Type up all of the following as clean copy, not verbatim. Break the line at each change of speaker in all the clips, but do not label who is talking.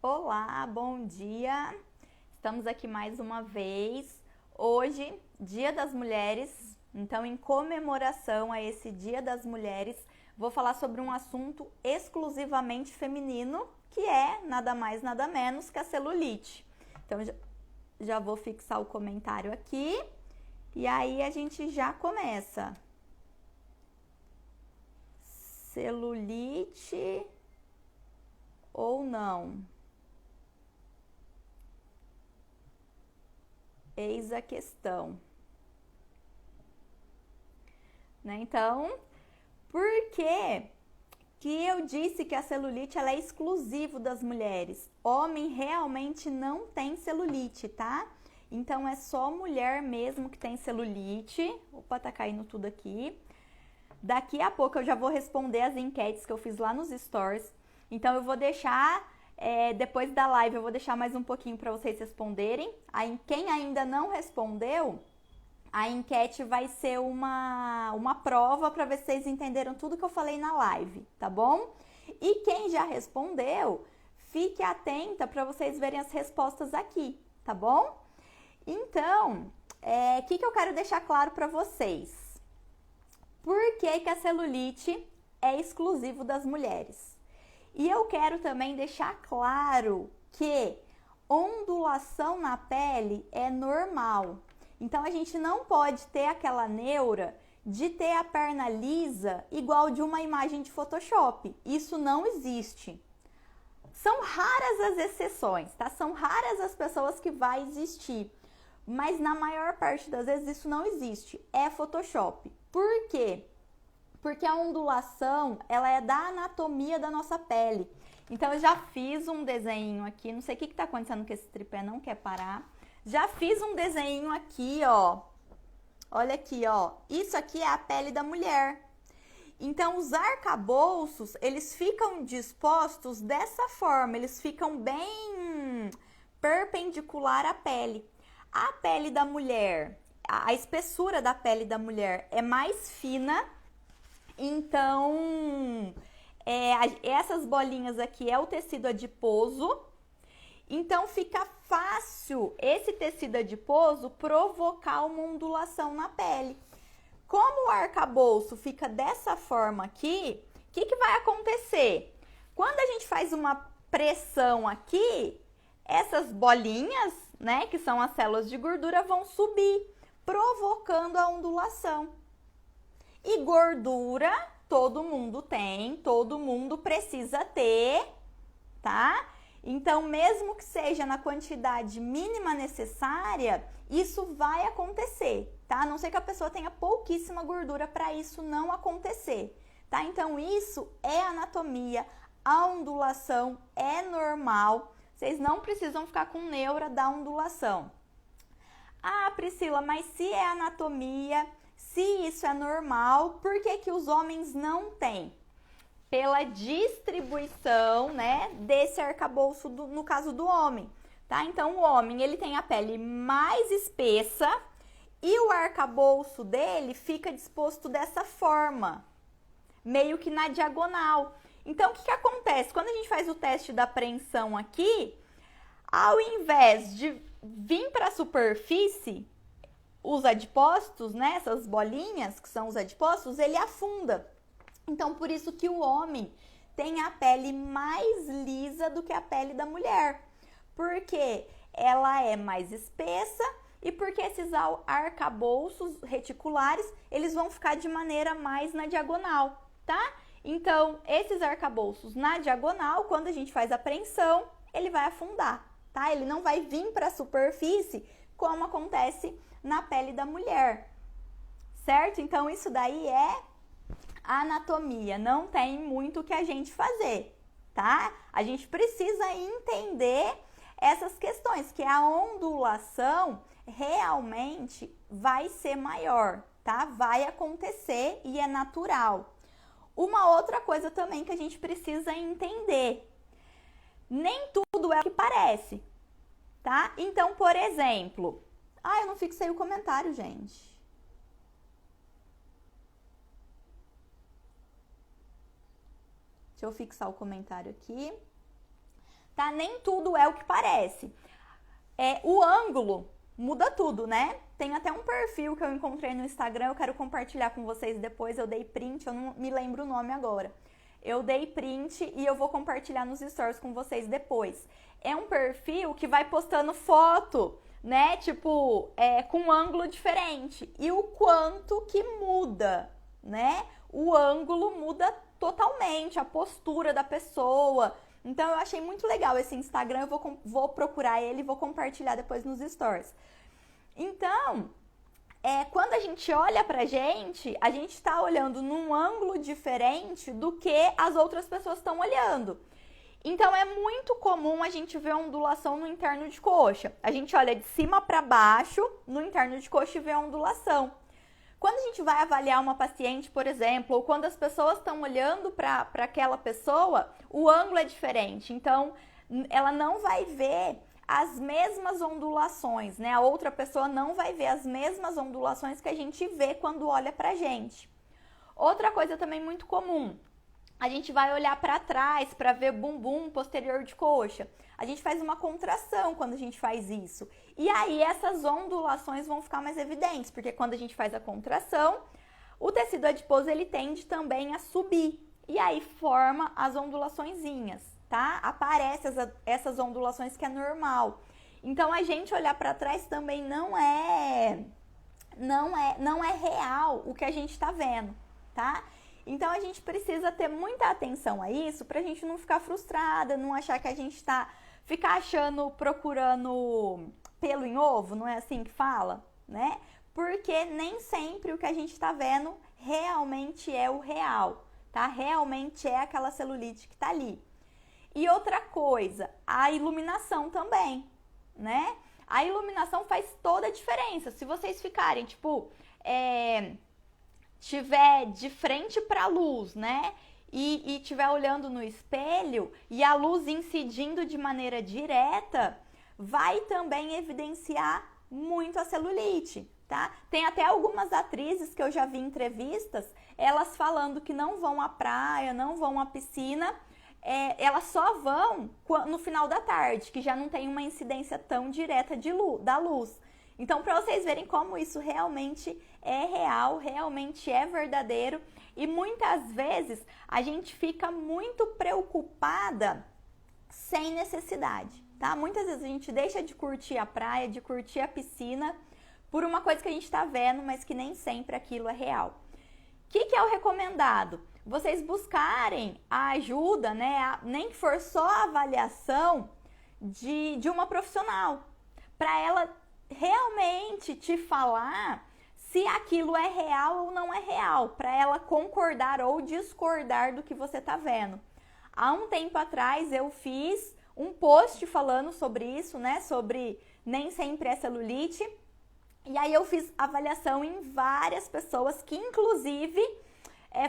Olá, bom dia! Estamos aqui mais uma vez. Hoje, Dia das Mulheres, então em comemoração a esse Dia das Mulheres, vou falar sobre um assunto exclusivamente feminino, que é nada mais, nada menos que a celulite. Então já vou fixar o comentário aqui e aí a gente já começa. Celulite ou não? Eis a questão. Né? Então, por que eu disse que a celulite ela é exclusivo das mulheres? Homem realmente não tem celulite, tá? Então, é só mulher mesmo que tem celulite. Opa, tá caindo tudo aqui. Daqui a pouco eu já vou responder as enquetes que eu fiz lá nos stories. Então, eu vou deixar... depois da live eu vou deixar mais um pouquinho para vocês responderem. Aí, quem ainda não respondeu, a enquete vai ser uma prova para ver se vocês entenderam tudo que eu falei na live, tá bom? E quem já respondeu, fique atenta para vocês verem as respostas aqui, tá bom? Então, o que eu quero deixar claro para vocês? Por que a celulite é exclusivo das mulheres? E eu quero também deixar claro que ondulação na pele é normal. Então, a gente não pode ter aquela neura de ter a perna lisa igual de uma imagem de Photoshop. Isso não existe. São raras as exceções, tá? São raras as pessoas que vai existir. Mas na maior parte das vezes isso não existe. É Photoshop. Por quê? Porque a ondulação, ela é da anatomia da nossa pele. Então, eu já fiz um desenho aqui, não sei o que está acontecendo que esse tripé não quer parar. Já fiz um desenho aqui, ó. Olha aqui, ó. Isso aqui é a pele da mulher. Então, os arcabouços, eles ficam dispostos dessa forma. Eles ficam bem perpendicular à pele. A pele da mulher, a espessura da pele da mulher é mais fina. Então, essas bolinhas aqui é o tecido adiposo. Então, fica fácil esse tecido adiposo provocar uma ondulação na pele. Como o arcabouço fica dessa forma aqui, o que vai acontecer? Quando a gente faz uma pressão aqui, essas bolinhas, né, que são as células de gordura, vão subir, provocando a ondulação. E gordura, todo mundo tem, todo mundo precisa ter, tá? Então, mesmo que seja na quantidade mínima necessária, isso vai acontecer, tá? A não ser que a pessoa tenha pouquíssima gordura para isso não acontecer, tá? Então, isso é anatomia, a ondulação é normal, vocês não precisam ficar com neura da ondulação. Ah, Priscila, mas se é anatomia, se isso é normal, por que os homens não têm? Pela distribuição, né, desse arcabouço no caso do homem, tá? Então, o homem, ele tem a pele mais espessa e o arcabouço dele fica disposto dessa forma, meio que na diagonal. Então, o que acontece? Quando a gente faz o teste da apreensão aqui, ao invés de vir para a superfície, os adipócitos, né, essas bolinhas que são os adipócitos, ele afunda. Então, por isso que o homem tem a pele mais lisa do que a pele da mulher. Porque ela é mais espessa e porque esses arcabouços reticulares, eles vão ficar de maneira mais na diagonal, tá? Então, esses arcabouços na diagonal, quando a gente faz a apreensão, ele vai afundar, tá? Ele não vai vir para a superfície como acontece na pele da mulher, certo? Então, isso daí é anatomia, não tem muito o que a gente fazer, tá? A gente precisa entender essas questões, que a ondulação realmente vai ser maior, tá? Vai acontecer e é natural. Uma outra coisa também que a gente precisa entender, nem tudo é o que parece, tá? Então, por exemplo, eu não fixei o comentário, gente. Deixa eu fixar o comentário aqui. tá? Nem tudo é o que parece. O ângulo muda tudo, né? Tem até um perfil que eu encontrei no Instagram, eu quero compartilhar com vocês depois, eu dei print, eu não me lembro o nome agora. Eu dei print e eu vou compartilhar nos stories com vocês depois. É um perfil que vai postando foto, né? Tipo, com um ângulo diferente. E o quanto que muda, né? O ângulo muda totalmente, a postura da pessoa. Então, eu achei muito legal esse Instagram, eu vou procurar ele e vou compartilhar depois nos stories. Então, quando a gente olha pra gente, a gente tá olhando num ângulo diferente do que as outras pessoas estão olhando. Então, é muito comum a gente ver ondulação no interno de coxa. A gente olha de cima para baixo no interno de coxa e vê a ondulação. Quando a gente vai avaliar uma paciente, por exemplo, ou quando as pessoas estão olhando para aquela pessoa, o ângulo é diferente. Então, ela não vai ver as mesmas ondulações, né? A outra pessoa não vai ver as mesmas ondulações que a gente vê quando olha pra gente. Outra coisa também muito comum, a gente vai olhar para trás para ver bumbum posterior de coxa. A gente faz uma contração quando a gente faz isso. E aí essas ondulações vão ficar mais evidentes, porque quando a gente faz a contração, o tecido adiposo ele tende também a subir. E aí forma as ondulaçõezinhas, tá? Aparecem essas ondulações que é normal. Então a gente olhar para trás também não é real o que a gente está vendo, tá? Então a gente precisa ter muita atenção a isso para a gente não ficar frustrada, não achar que a gente ficar procurando pelo em ovo, não é assim que fala, né? Porque nem sempre o que a gente está vendo realmente é o real, tá? Realmente é aquela celulite que tá ali. E outra coisa, a iluminação também, né? A iluminação faz toda a diferença. Se vocês ficarem, tipo, tiver de frente para a luz, né? E tiver olhando no espelho e a luz incidindo de maneira direta, vai também evidenciar muito a celulite, tá? Tem até algumas atrizes que eu já vi em entrevistas, elas falando que não vão à praia, não vão à piscina, elas só vão no final da tarde, que já não tem uma incidência tão direta da luz. Então, para vocês verem como isso realmente é real, realmente é verdadeiro, e muitas vezes a gente fica muito preocupada sem necessidade, tá? Muitas vezes a gente deixa de curtir a praia, de curtir a piscina, por uma coisa que a gente está vendo, mas que nem sempre aquilo é real. O que é o recomendado? Vocês buscarem a ajuda, né? Nem que for só a avaliação de uma profissional, para ela realmente te falar se aquilo é real ou não é real, para ela concordar ou discordar do que você está vendo. Há um tempo atrás eu fiz um post falando sobre isso, né? Sobre nem sempre é celulite. E aí eu fiz avaliação em várias pessoas que inclusive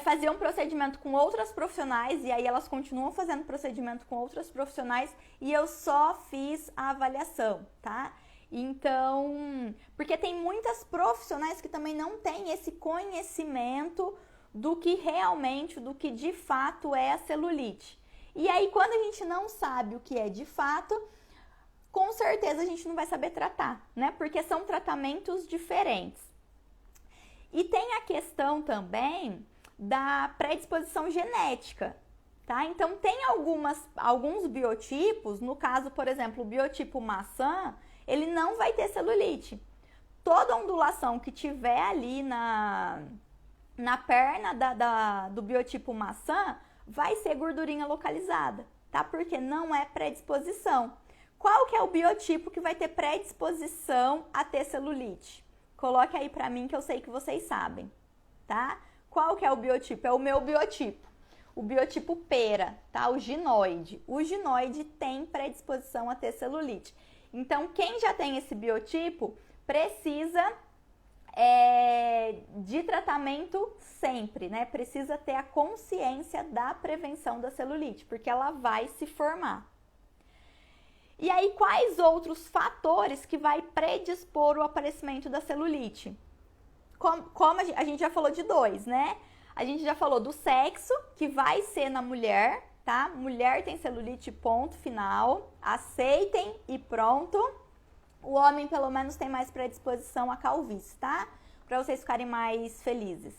faziam procedimento com outras profissionais, e aí elas continuam fazendo procedimento com outras profissionais, e eu só fiz a avaliação, tá? Então, porque tem muitas profissionais que também não têm esse conhecimento do que realmente, do que de fato é a celulite. E aí, quando a gente não sabe o que é de fato, com certeza a gente não vai saber tratar, né? Porque são tratamentos diferentes. E tem a questão também da predisposição genética, tá? Então, tem alguns biotipos, no caso, por exemplo, o biotipo maçã, ele não vai ter celulite. Toda ondulação que tiver ali na perna do biotipo maçã vai ser gordurinha localizada, tá? Porque não é predisposição. Qual que é o biotipo que vai ter predisposição a ter celulite? Coloque aí pra mim que eu sei que vocês sabem, tá? Qual que é o biotipo? É o meu biotipo. O biotipo pera, tá? O ginoide. O ginoide tem predisposição a ter celulite. Então, quem já tem esse biotipo precisa de tratamento sempre, né? Precisa ter a consciência da prevenção da celulite, porque ela vai se formar. E aí, quais outros fatores que vai predispor o aparecimento da celulite? Como a gente já falou de 2, né? A gente já falou do sexo, que vai ser na mulher, tá? Mulher tem celulite, ponto final. Aceitem e pronto. O homem, pelo menos, tem mais predisposição à calvície, tá? Para vocês ficarem mais felizes.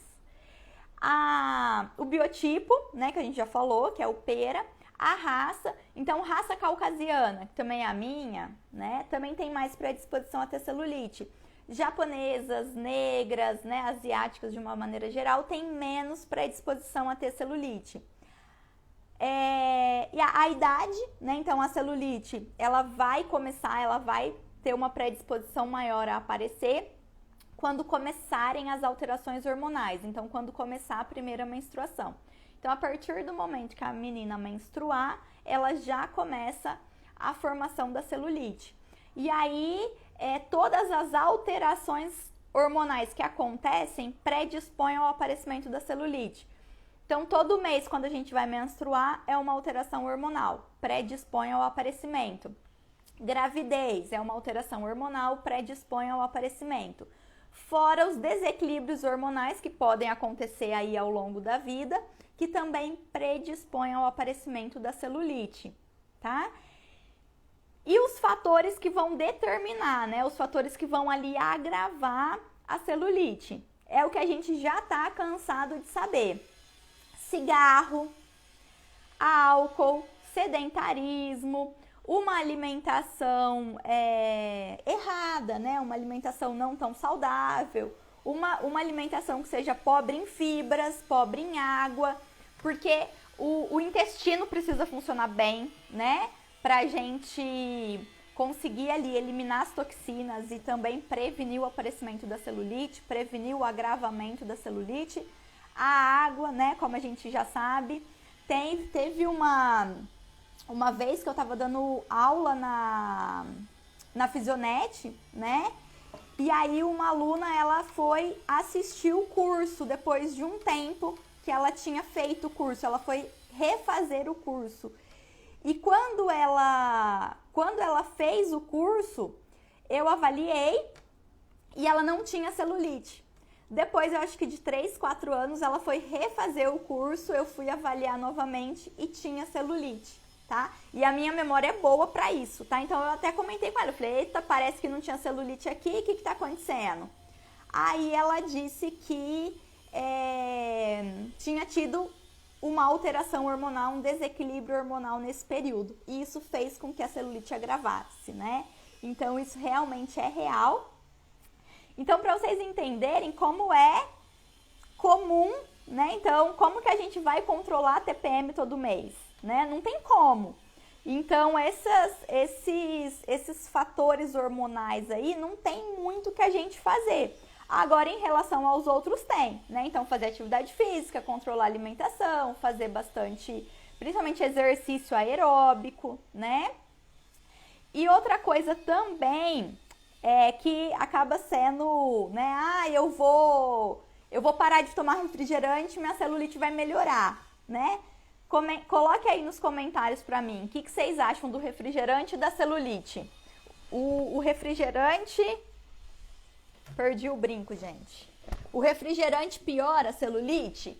O biotipo, né, que a gente já falou, que é o pera. A raça, então raça caucasiana, que também é a minha, né, também tem mais predisposição a ter celulite. Japonesas, negras, né, asiáticas de uma maneira geral, tem menos predisposição a ter celulite. E a idade, né, então a celulite, ela vai ter uma predisposição maior a aparecer quando começarem as alterações hormonais, então quando começar a primeira menstruação. Então, a partir do momento que a menina menstruar, ela já começa a formação da celulite. E aí, todas as alterações hormonais que acontecem predispõem ao aparecimento da celulite. Então, todo mês, quando a gente vai menstruar, é uma alteração hormonal, predispõe ao aparecimento. Gravidez é uma alteração hormonal, predispõe ao aparecimento. Fora os desequilíbrios hormonais que podem acontecer aí ao longo da vida, que também predispõem ao aparecimento da celulite, tá? E os fatores que vão determinar, né? Os fatores que vão ali agravar a celulite. É o que a gente já tá cansado de saber. Cigarro, álcool, sedentarismo, uma alimentação errada, né? Uma alimentação não tão saudável, uma alimentação que seja pobre em fibras, pobre em água, porque o intestino precisa funcionar bem, né? Pra gente conseguir ali eliminar as toxinas e também prevenir o aparecimento da celulite, prevenir o agravamento da celulite. A água, né? Como a gente já sabe, teve uma vez que eu tava dando aula na Fisionet, né? E aí uma aluna, ela foi assistir o curso depois de um tempo que ela tinha feito o curso, ela foi refazer o curso. E quando ela fez o curso, eu avaliei e ela não tinha celulite. Depois, eu acho que de 3, 4 anos, ela foi refazer o curso, eu fui avaliar novamente e tinha celulite, tá? E a minha memória é boa pra isso, tá? Então, eu até comentei com ela, eu falei, eita, parece que não tinha celulite aqui, o que tá acontecendo? Aí, ela disse que tinha tido uma alteração hormonal, um desequilíbrio hormonal nesse período. E isso fez com que a celulite agravasse, né? Então, isso realmente é real. Então, para vocês entenderem como é comum, né? Então, como que a gente vai controlar a TPM todo mês, né? Não tem como. Então, esses fatores hormonais aí, não tem muito que a gente fazer. Agora, em relação aos outros, tem, né? Então, fazer atividade física, controlar a alimentação, fazer bastante, principalmente exercício aeróbico, né? E outra coisa também que acaba sendo, né? Eu vou parar de tomar refrigerante, minha celulite vai melhorar, né? Coloque aí nos comentários pra mim, o que vocês acham do refrigerante e da celulite? O refrigerante... Perdi o brinco, gente. O refrigerante piora a celulite?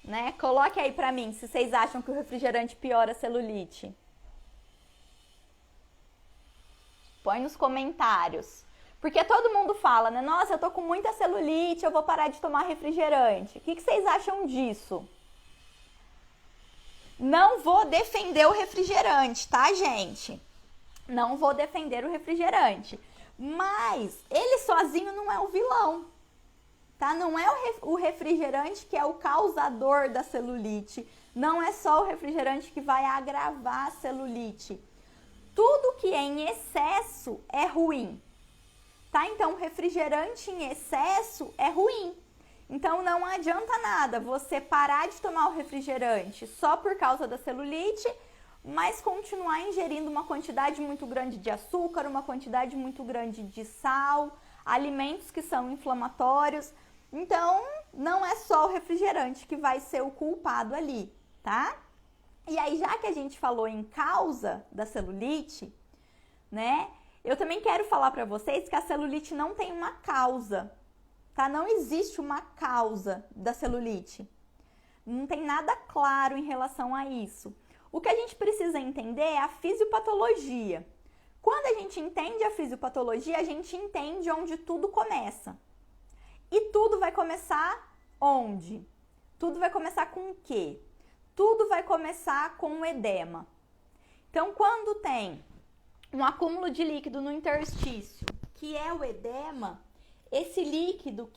Né? Coloque aí pra mim se vocês acham que o refrigerante piora a celulite. Põe nos comentários. Porque todo mundo fala, né? Nossa, eu tô com muita celulite, eu vou parar de tomar refrigerante. O que vocês acham disso? Não vou defender o refrigerante, tá, gente? Não vou defender o refrigerante. Mas ele sozinho não é o vilão, tá? Não é o refrigerante que é o causador da celulite. Não é só o refrigerante que vai agravar a celulite. Tudo que é em excesso é ruim, tá? Então, refrigerante em excesso é ruim. Então, não adianta nada você parar de tomar o refrigerante só por causa da celulite, mas continuar ingerindo uma quantidade muito grande de açúcar, uma quantidade muito grande de sal, alimentos que são inflamatórios. Então, não é só o refrigerante que vai ser o culpado ali, tá? E aí, já que a gente falou em causa da celulite, né? Eu também quero falar para vocês que a celulite não tem uma causa, tá? Não existe uma causa da celulite. Não tem nada claro em relação a isso. O que a gente precisa entender é a fisiopatologia. Quando a gente entende a fisiopatologia, a gente entende onde tudo começa. E tudo vai começar onde? Tudo vai começar com o quê? Tudo vai começar com o edema. Então, quando tem um acúmulo de líquido no interstício, que é o edema, esse líquido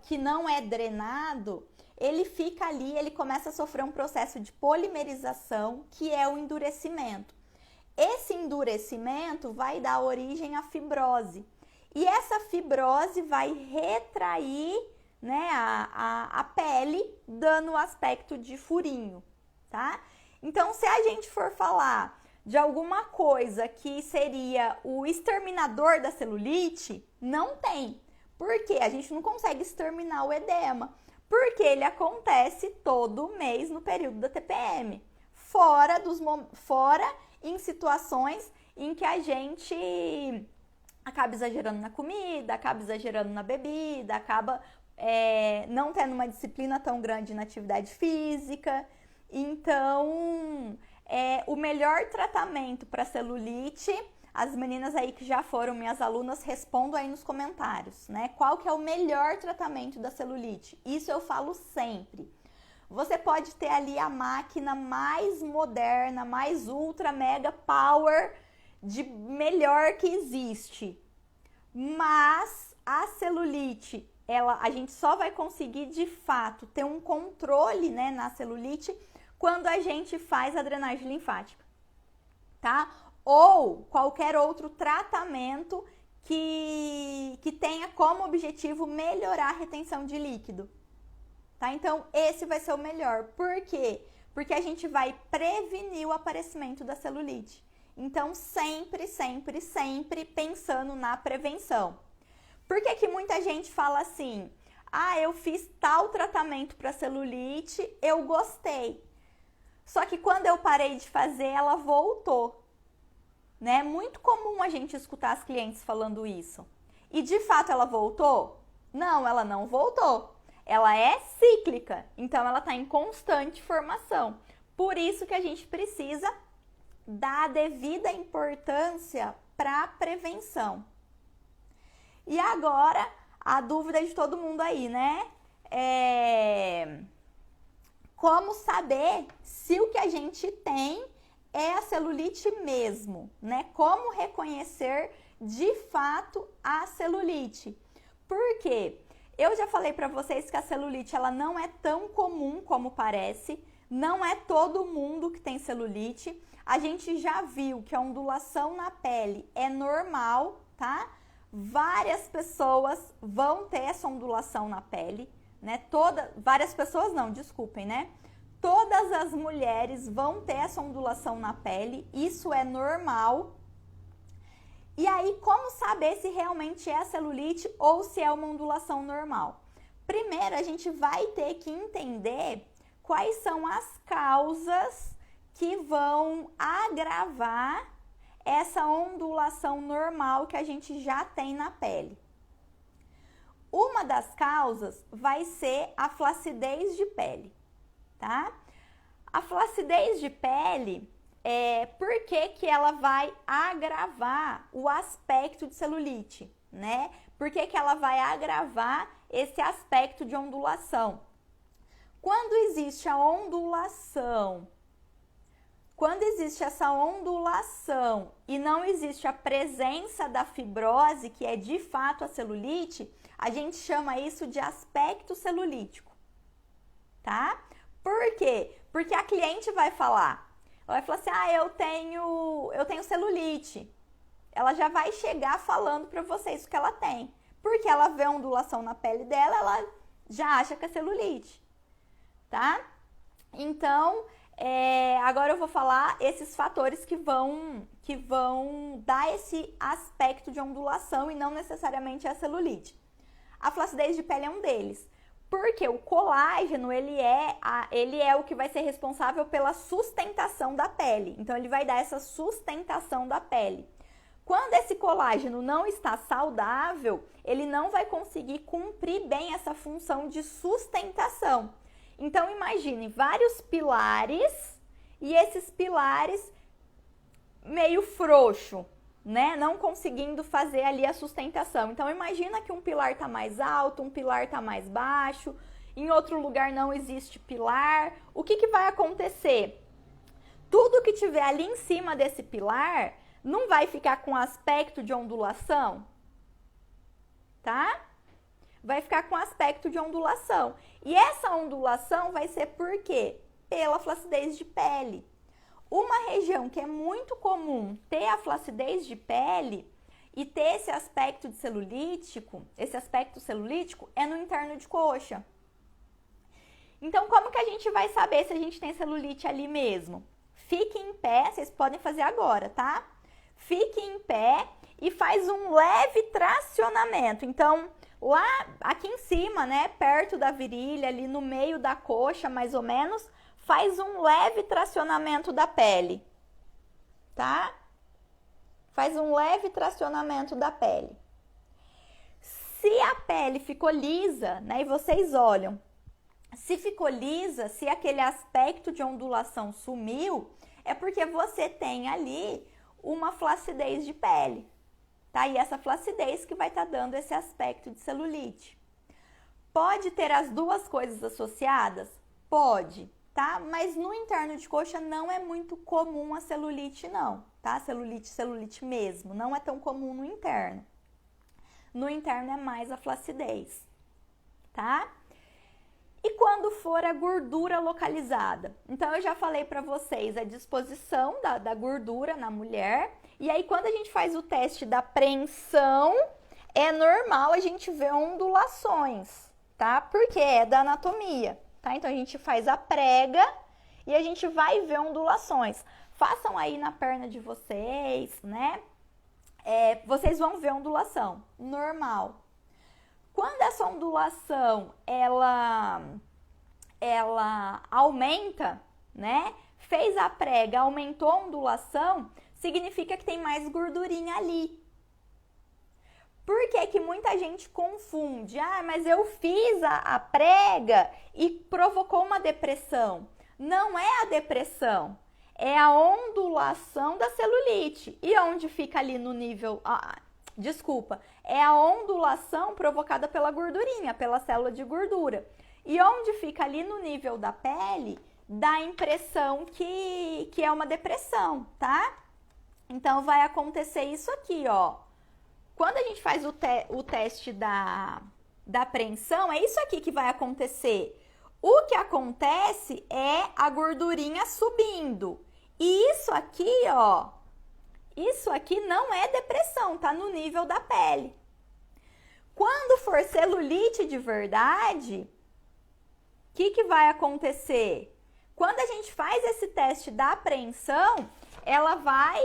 que não é drenado, ele fica ali, ele começa a sofrer um processo de polimerização, que é o endurecimento. Esse endurecimento vai dar origem à fibrose. E essa fibrose vai retrair, né, a pele, dando o aspecto de furinho, tá? Então, se a gente for falar de alguma coisa que seria o exterminador da celulite, não tem. Por quê? A gente não consegue exterminar o edema, porque ele acontece todo mês no período da TPM, fora em situações em que a gente acaba exagerando na comida, acaba exagerando na bebida, acaba não tendo uma disciplina tão grande na atividade física. Então, o melhor tratamento para celulite, as meninas aí que já foram minhas alunas, respondam aí nos comentários, né? Qual que é o melhor tratamento da celulite? Isso eu falo sempre. Você pode ter ali a máquina mais moderna, mais ultra mega power de melhor que existe. Mas a celulite, a gente só vai conseguir de fato ter um controle, né, na celulite quando a gente faz a drenagem linfática, tá? Ou qualquer outro tratamento que tenha como objetivo melhorar a retenção de líquido. Tá? Então, esse vai ser o melhor. Por quê? Porque a gente vai prevenir o aparecimento da celulite. Então, sempre, sempre, sempre pensando na prevenção. Por que que muita gente fala assim, eu fiz tal tratamento para celulite, eu gostei. Só que quando eu parei de fazer, ela voltou. Né? É muito comum a gente escutar as clientes falando isso. E de fato ela voltou? Não, ela não voltou. Ela é cíclica, então ela está em constante formação. Por isso que a gente precisa dar a devida importância para a prevenção. E agora, a dúvida de todo mundo aí, né? Como saber se o que a gente tem é a celulite mesmo, né? Como reconhecer de fato a celulite? Por quê? Eu já falei para vocês que a celulite ela não é tão comum como parece, não é todo mundo que tem celulite. A gente já viu que a ondulação na pele é normal, tá? Várias pessoas vão ter essa ondulação na pele, né? Várias pessoas não, desculpem, né? Todas as mulheres vão ter essa ondulação na pele, isso é normal. E aí, como saber se realmente é celulite ou se é uma ondulação normal? Primeiro, a gente vai ter que entender quais são as causas que vão agravar essa ondulação normal que a gente já tem na pele. Uma das causas vai ser a flacidez de pele, tá? A flacidez de pele, por que ela vai agravar o aspecto de celulite, né? Por que ela vai agravar esse aspecto de ondulação? Quando existe a ondulação, quando existe essa ondulação e não existe a presença da fibrose, que é de fato a celulite, a gente chama isso de aspecto celulítico, tá? Por quê? Porque a cliente vai falar, ela vai falar assim, eu tenho celulite. Ela já vai chegar falando para vocês o que ela tem, porque ela vê a ondulação na pele dela, ela já acha que é celulite, tá? Então, agora eu vou falar esses fatores que vão dar esse aspecto de ondulação e não necessariamente a celulite. A flacidez de pele é um deles, porque o colágeno, ele é o que vai ser responsável pela sustentação da pele. Então, ele vai dar essa sustentação da pele. Quando esse colágeno não está saudável, ele não vai conseguir cumprir bem essa função de sustentação. Então, imagine vários pilares e esses pilares meio frouxo, né? Não conseguindo fazer ali a sustentação. Então, imagina que um pilar está mais alto, um pilar está mais baixo, em outro lugar não existe pilar. O que vai acontecer? Tudo que tiver ali em cima desse pilar não vai ficar com aspecto de ondulação, tá? Vai ficar com aspecto de ondulação. E essa ondulação vai ser por quê? Pela flacidez de pele. Uma região que é muito comum ter a flacidez de pele e ter esse aspecto celulítico é no interno de coxa. Então, como que a gente vai saber se a gente tem celulite ali mesmo? Fique em pé, vocês podem fazer agora, tá? Fique em pé e faz um leve tracionamento. Então, lá, aqui em cima, né, perto da virilha, ali no meio da coxa, mais ou menos, faz um leve tracionamento da pele, tá? Faz um leve tracionamento da pele. Se a pele ficou lisa, né, e vocês olham, se ficou lisa, se aquele aspecto de ondulação sumiu, é porque você tem ali uma flacidez de pele, tá? E essa flacidez que vai estar dando esse aspecto de celulite. Pode ter as duas coisas associadas? Pode, tá? Mas no interno de coxa não é muito comum a celulite não, tá? Celulite mesmo, não é tão comum no interno. No interno é mais a flacidez, tá? E quando for a gordura localizada? Então, eu já falei para vocês a disposição da gordura na mulher. E aí, quando a gente faz o teste da apreensão, é normal a gente ver ondulações, tá? Porque é da anatomia, tá? Então, a gente faz a prega e a gente vai ver ondulações. Façam aí na perna de vocês, né? Vocês vão ver ondulação, normal. Quando essa ondulação, ela aumenta, né? Fez a prega, aumentou a ondulação, significa que tem mais gordurinha ali. Por que que muita gente confunde? Ah, mas eu fiz a prega e provocou uma depressão. Não é a depressão, é a ondulação da celulite. E onde fica ali no nível... é a ondulação provocada pela gordurinha, pela célula de gordura. E onde fica ali no nível da pele, dá a impressão que é uma depressão, tá? Então, vai acontecer isso aqui, ó. Quando a gente faz o teste da apreensão, é isso aqui que vai acontecer. O que acontece é a gordurinha subindo. E isso aqui, ó, isso aqui não é depressão, tá no nível da pele. Quando for celulite de verdade, o que vai acontecer? Quando a gente faz esse teste da apreensão, ela vai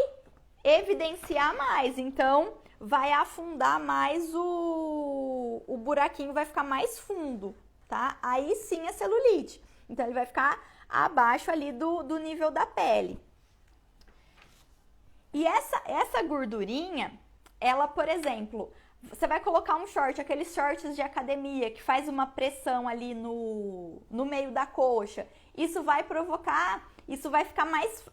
evidenciar mais. Então, vai afundar mais o buraquinho, vai ficar mais fundo, tá? Aí sim é celulite. Então, ele vai ficar abaixo ali do nível da pele. E essa gordurinha, ela, por exemplo, você vai colocar um short, aqueles shorts de academia, que faz uma pressão ali no meio da coxa. Isso vai provocar,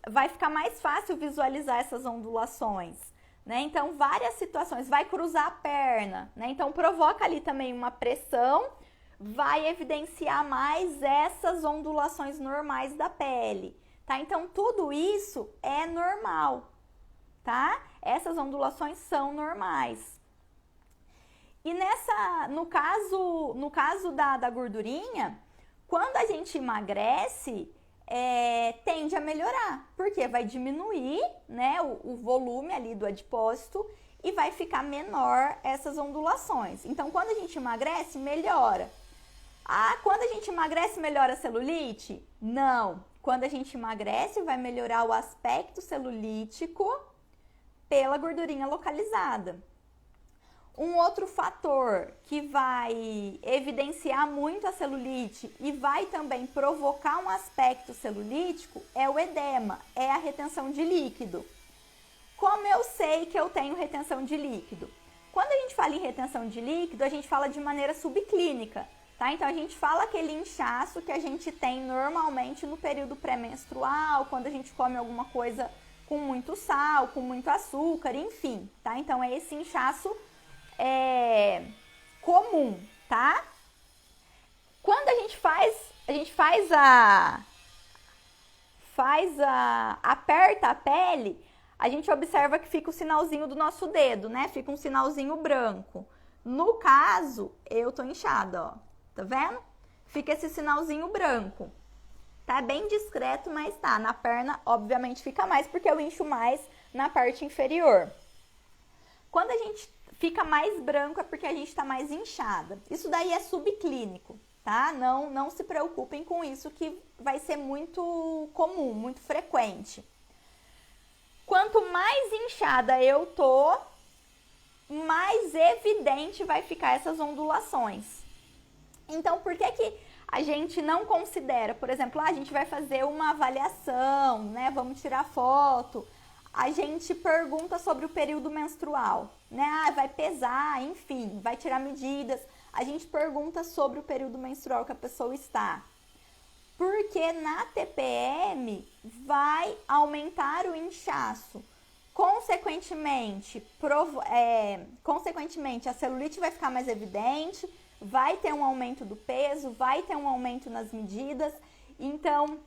vai ficar mais fácil visualizar essas ondulações, né? Então, várias situações, vai cruzar a perna, né? Então, provoca ali também uma pressão, vai evidenciar mais essas ondulações normais da pele, tá? Então, tudo isso é normal, tá? Essas ondulações são normais. E no caso da gordurinha, quando a gente emagrece, tende a melhorar, porque vai diminuir, né, o volume ali do adipócito e vai ficar menor essas ondulações. Então, quando a gente emagrece, melhora. Ah, quando a gente emagrece, melhora a celulite? Não. Quando a gente emagrece, vai melhorar o aspecto celulítico pela gordurinha localizada. Um outro fator que vai evidenciar muito a celulite e vai também provocar um aspecto celulítico é o edema, é a retenção de líquido. Como eu sei que eu tenho retenção de líquido? Quando a gente fala em retenção de líquido, a gente fala de maneira subclínica. tá? Então a gente fala aquele inchaço que a gente tem normalmente no período pré-menstrual, quando a gente come alguma coisa com muito sal, com muito açúcar, enfim, tá? Então é esse inchaço comum, tá? Quando a gente aperta a pele, a gente observa que fica o sinalzinho do nosso dedo, né? Fica um sinalzinho branco. No caso, eu tô inchada, ó. Tá vendo? Fica esse sinalzinho branco. Tá bem discreto, mas tá. Na perna, obviamente, fica mais, porque eu incho mais na parte inferior. Quando a gente fica mais branco, é porque a gente tá mais inchada. Isso daí é subclínico, tá? Não se preocupem com isso, que vai ser muito comum, muito frequente. Quanto mais inchada eu tô, mais evidente vai ficar essas ondulações. Então, por que a gente não considera, por exemplo, a gente vai fazer uma avaliação, né? Vamos tirar foto. A gente pergunta sobre o período menstrual, né? Vai pesar, enfim, vai tirar medidas. A gente pergunta sobre o período menstrual que a pessoa está. Porque na TPM vai aumentar o inchaço. Consequentemente, a celulite vai ficar mais evidente, vai ter um aumento do peso, vai ter um aumento nas medidas. Então,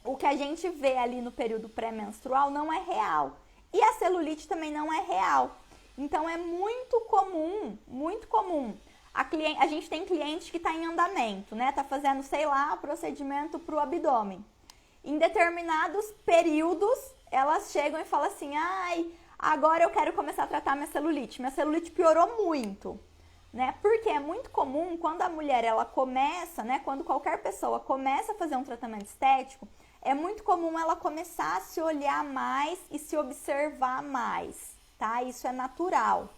o que a gente vê ali no período pré-menstrual não é real. E a celulite também não é real. Então, é muito comum. A gente tem cliente que está em andamento, né? Tá fazendo, sei lá, procedimento para o abdômen. Em determinados períodos, elas chegam e falam assim, ai, agora eu quero começar a tratar minha celulite. Minha celulite piorou muito, né? Porque é muito comum quando a mulher, ela começa, né? Quando qualquer pessoa começa a fazer um tratamento estético, é muito comum ela começar a se olhar mais e se observar mais, tá? Isso é natural.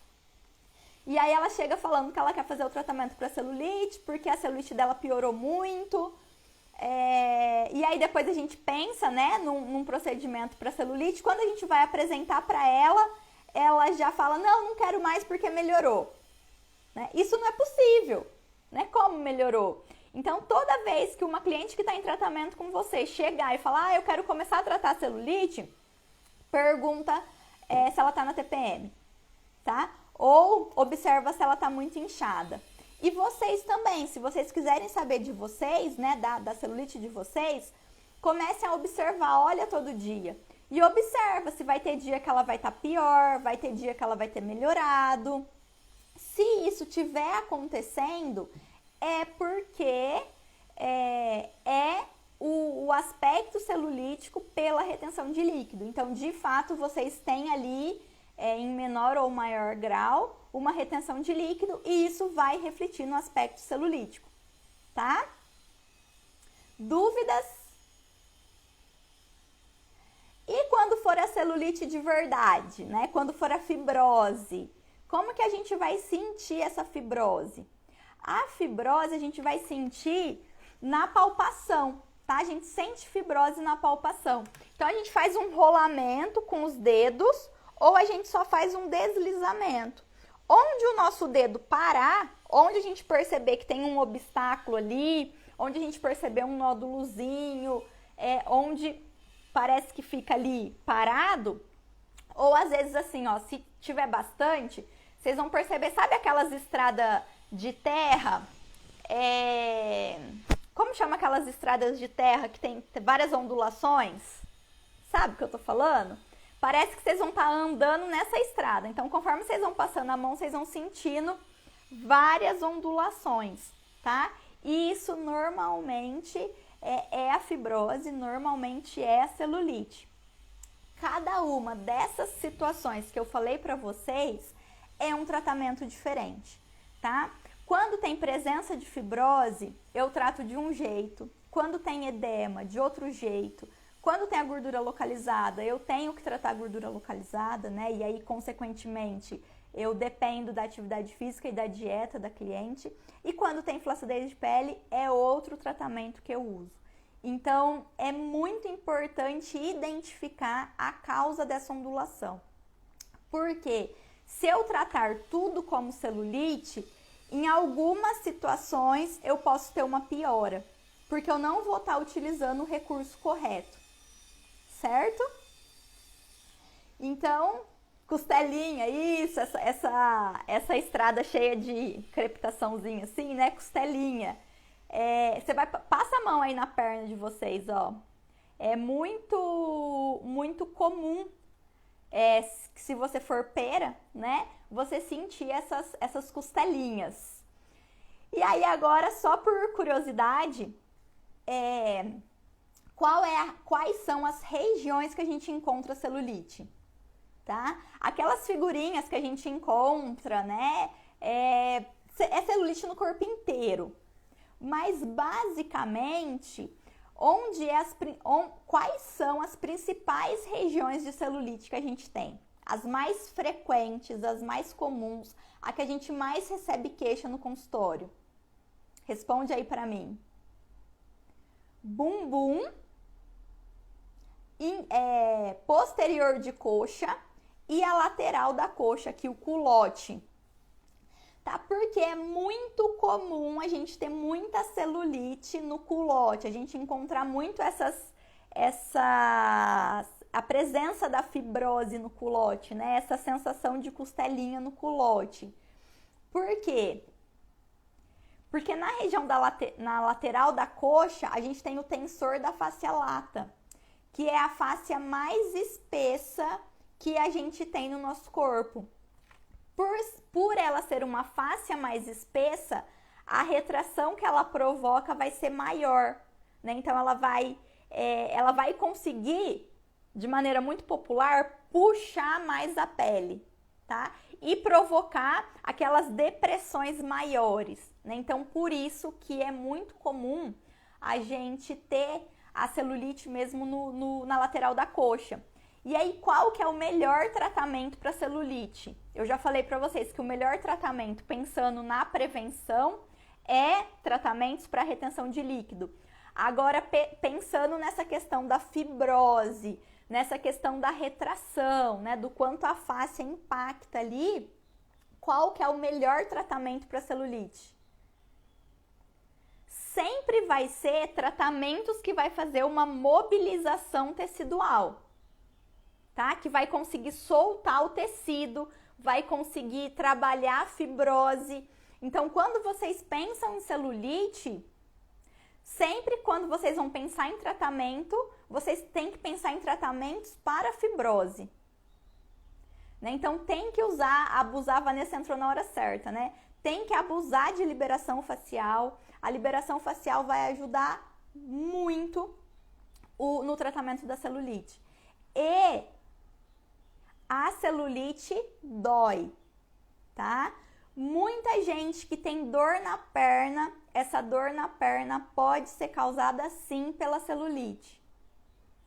E aí ela chega falando que ela quer fazer o tratamento para celulite, porque a celulite dela piorou muito. E aí depois a gente pensa, né, num procedimento para celulite. Quando a gente vai apresentar para ela, ela já fala, não quero mais porque melhorou. Né? Isso não é possível, né? Como melhorou? Então, toda vez que uma cliente que está em tratamento com você chegar e falar, eu quero começar a tratar a celulite, pergunta se ela está na TPM, tá? Ou observa se ela está muito inchada. E vocês também, se vocês quiserem saber de vocês, né, da celulite de vocês, comecem a observar, olha todo dia. E observa se vai ter dia que ela vai estar pior, vai ter dia que ela vai ter melhorado. Se isso estiver acontecendo, é porque o aspecto celulítico pela retenção de líquido. Então, de fato, vocês têm ali, em menor ou maior grau, uma retenção de líquido e isso vai refletir no aspecto celulítico, tá? Dúvidas? E quando for a celulite de verdade, né? Quando for a fibrose, como que a gente vai sentir essa fibrose? A fibrose a gente vai sentir na palpação, tá? A gente sente fibrose na palpação. Então, a gente faz um rolamento com os dedos ou a gente só faz um deslizamento. Onde o nosso dedo parar, onde a gente perceber que tem um obstáculo ali, onde a gente perceber um nódulozinho, onde parece que fica ali parado, ou às vezes assim, ó, se tiver bastante, vocês vão perceber, sabe aquelas estradas de terra? Como chama aquelas estradas de terra que tem várias ondulações? Sabe o que eu tô falando? Parece que vocês vão estar andando nessa estrada. Então, conforme vocês vão passando a mão, vocês vão sentindo várias ondulações, tá? E isso normalmente é a fibrose, normalmente é a celulite. Cada uma dessas situações que eu falei para vocês é um tratamento diferente, tá? Quando tem presença de fibrose, eu trato de um jeito. Quando tem edema, de outro jeito. Quando tem a gordura localizada, eu tenho que tratar a gordura localizada, né? E aí, consequentemente, eu dependo da atividade física e da dieta da cliente. E quando tem flacidez de pele, é outro tratamento que eu uso. Então, é muito importante identificar a causa dessa ondulação. Porque se eu tratar tudo como celulite, Em algumas situações eu posso ter uma piora, porque eu não vou estar utilizando o recurso correto, certo? Então, costelinha, isso, essa estrada cheia de crepitaçãozinha assim, né? Costelinha. Você passa a mão aí na perna de vocês, ó. É muito comum, se você for pera, né? Você sentir essas costelinhas. E aí agora, só por curiosidade, quais são as regiões que a gente encontra celulite? Tá? Aquelas figurinhas que a gente encontra, né? É celulite no corpo inteiro. Mas basicamente, quais são as principais regiões de celulite que a gente tem? As mais frequentes, as mais comuns, a que a gente mais recebe queixa no consultório. Responde aí pra mim. Bumbum, posterior de coxa e a lateral da coxa, aqui o culote. Tá? Porque é muito comum a gente ter muita celulite no culote, a gente encontrar muito a presença da fibrose no culote, né? Essa sensação de costelinha no culote. Por quê? Porque na região na lateral da coxa, a gente tem o tensor da fáscia lata, que é a fáscia mais espessa que a gente tem no nosso corpo. Por ela ser uma fáscia mais espessa, a retração que ela provoca vai ser maior, né? Então ela vai conseguir, de maneira muito popular, puxar mais a pele, tá? E provocar aquelas depressões maiores, né? Então por isso que é muito comum a gente ter a celulite mesmo na lateral da coxa. E aí, qual que é o melhor tratamento para celulite? Eu já falei para vocês que o melhor tratamento, pensando na prevenção, é tratamentos para retenção de líquido. Agora, pensando nessa questão da fibrose, nessa questão da retração, né, do quanto a face impacta ali, qual que é o melhor tratamento para celulite? Sempre vai ser tratamentos que vai fazer uma mobilização tecidual. Tá? Que vai conseguir soltar o tecido, vai conseguir trabalhar a fibrose. Então, quando vocês pensam em celulite, sempre quando vocês vão pensar em tratamento, vocês têm que pensar em tratamentos para fibrose. Né? Então, tem que abusar, a Vanessa entrou na hora certa, né? Tem que abusar de liberação facial. A liberação facial vai ajudar muito no tratamento da celulite. E a celulite dói, tá? Muita gente que tem dor na perna, essa dor na perna pode ser causada sim pela celulite,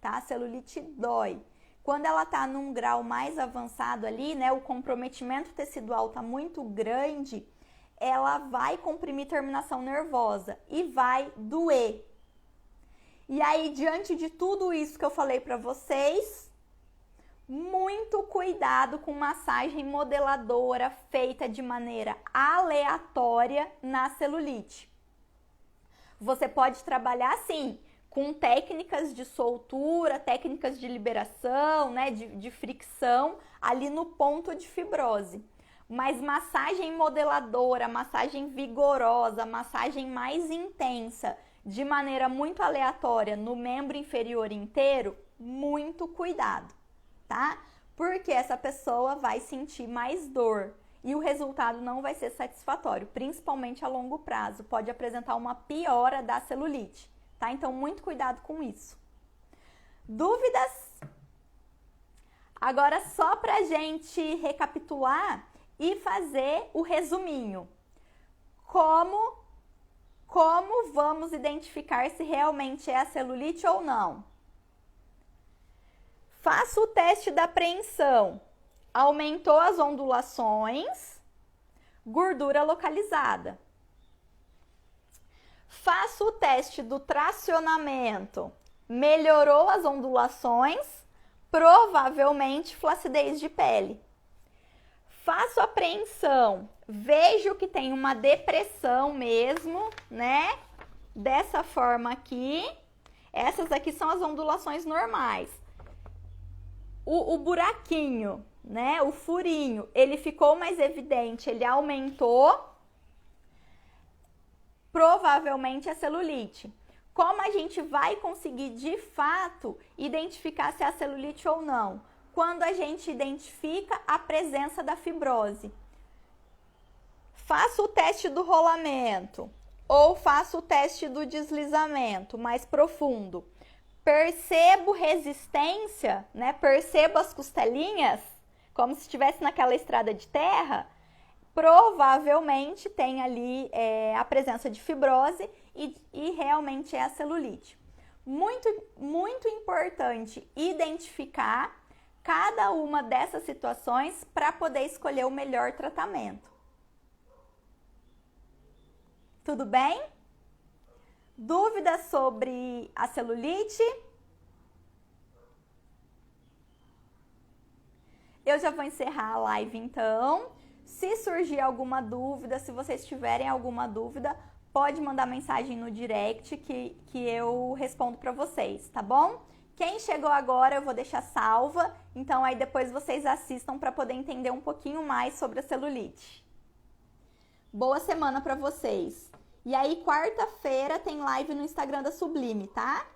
tá? A celulite dói. Quando ela tá num grau mais avançado ali, né, o comprometimento tecidual tá muito grande, ela vai comprimir terminação nervosa e vai doer. E aí, diante de tudo isso que eu falei pra vocês, muito cuidado com massagem modeladora feita de maneira aleatória na celulite. Você pode trabalhar sim com técnicas de soltura, técnicas de liberação, né, de fricção ali no ponto de fibrose. Mas massagem modeladora, massagem vigorosa, massagem mais intensa, de maneira muito aleatória no membro inferior inteiro, muito cuidado. Tá? Porque essa pessoa vai sentir mais dor e o resultado não vai ser satisfatório, principalmente a longo prazo. Pode apresentar uma piora da celulite, tá? Então, muito cuidado com isso. Dúvidas? Agora, só pra gente recapitular e fazer o resuminho. Como vamos identificar se realmente é a celulite ou não? Faça o teste da apreensão. Aumentou as ondulações, gordura localizada. Faça o teste do tracionamento. Melhorou as ondulações, provavelmente flacidez de pele. Faço apreensão, vejo que tem uma depressão mesmo, né? Dessa forma aqui. Essas aqui são as ondulações normais. O buraquinho, né? O furinho, ele ficou mais evidente, ele aumentou. Provavelmente é celulite. Como a gente vai conseguir de fato identificar se é celulite ou não? Quando a gente identifica a presença da fibrose. Faço o teste do rolamento ou faço o teste do deslizamento mais profundo. Percebo resistência, né? Percebo as costelinhas, como se estivesse naquela estrada de terra. Provavelmente tem ali a presença de fibrose e realmente é a celulite. Muito importante identificar cada uma dessas situações para poder escolher o melhor tratamento. Tudo bem? Dúvidas sobre a celulite? Eu já vou encerrar a live então. Se surgir alguma dúvida, se vocês tiverem alguma dúvida, pode mandar mensagem no direct que eu respondo para vocês, tá bom? Quem chegou agora eu vou deixar salva, então aí depois vocês assistam para poder entender um pouquinho mais sobre a celulite. Boa semana para vocês! E aí quarta-feira tem live no Instagram da Sublime, tá?